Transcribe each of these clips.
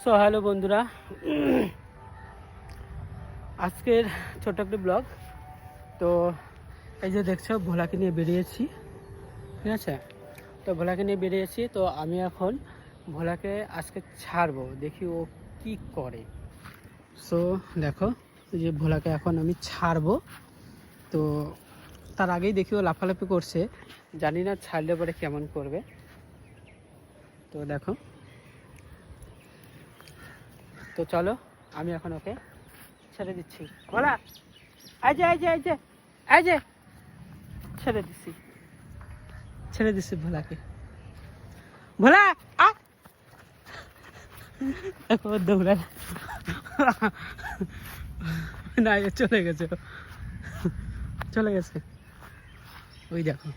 So hello বন্ধুরা, আজকের ছোট্ট একটি ব্লগ। তো এই যে দেখছো ভোলাকে নিয়ে বেরিয়েছি, ঠিক আছে। তো ভোলাকে নিয়ে বেরিয়েছি, তো আমি এখন ভোলাকে আজকে ছাড়বো, দেখি ও কি করে। সো দেখো যে ভোলাকে এখন আমি ছাড়বো, তো তার আগেই দেখি ও লাফালাফি করছে, জানি না ছাড়লে পরে কেমন করবে। তো দেখো, তো চলো আমি এখন ওকে ছেড়ে দিচ্ছি। ভোলা এই যে এই যে এই যে এই যে ছেড়ে দিচ্ছি ভোলাকে। ভোলা আ দেখো দৌড়া না, চলে গেছে, চলে গেছে, ওই দেখো।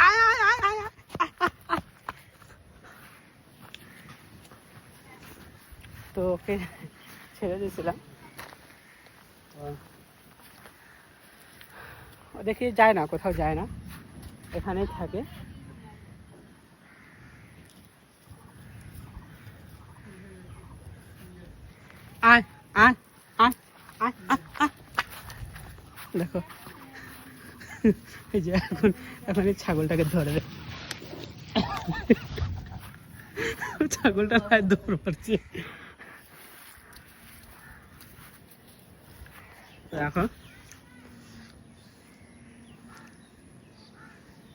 আয় আয় আয় আয় আয়। তো ওকে ছেড়ে দিয়েছিলাম, ও দেখি যায় না, কোথাও যায় না, এখানেই থাকে। আয় আয় আয় আয় আয় আয়। দেখো এই যে এখন এখন এই ছাগলটাকে ধরে, ছাগলটা প্রায় দৌড় মারছে। দেখো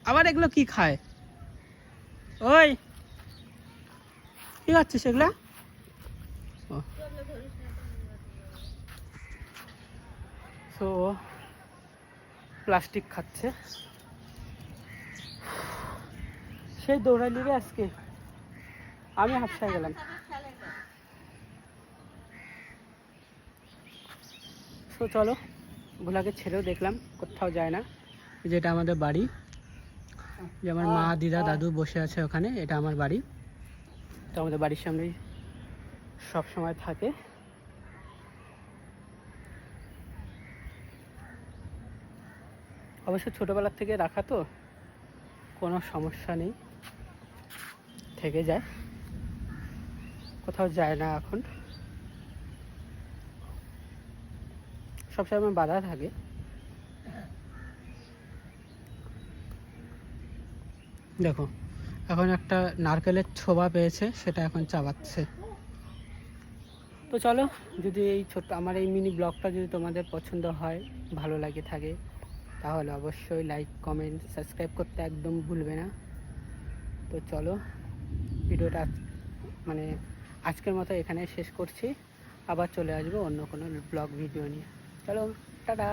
আবার এগুলো কি খায়, ওই কি খাচ্ছিস এগুলা? তো প্লাস্টিক খাচ্ছে, সেই দৌড়ালি রে আজকে, আমি হাফসায় গেলাম। তো চলো ভোলাকে ছেড়েও দেখলাম, কোথাও যায় না। যেটা আমাদের বাড়ি, যে আমার মা দিদা দাদু বসে আছে ওখানে, এটা আমার বাড়ি। তো আমাদের বাড়ির সামনেই সব সময় থাকে। অবশ্য ছোটোবেলার থেকে রাখা, তো কোনো সমস্যা নেই, থেকে যায়, কোথাও যায় না। এখন সবসময় বাধা থাকে। দেখো এখন একটা নারকেলের ছোবা পেয়েছে, সেটা এখন চাবাচ্ছে। তো চলো, যদি এই ছোট্ট আমার এই মিনি ব্লগটা যদি তোমাদের পছন্দ হয়, ভালো লাগে থাকে, তাহলে অবশ্যই লাইক কমেন্ট সাবস্ক্রাইব করতে একদম ভুলবে না। তো চলো ভিডিওটা মানে আজকের মতো এখানে শেষ করছি, আবার চলে আসবো অন্য কোনো ব্লগ ভিডিও নিয়ে। চলো টাটা।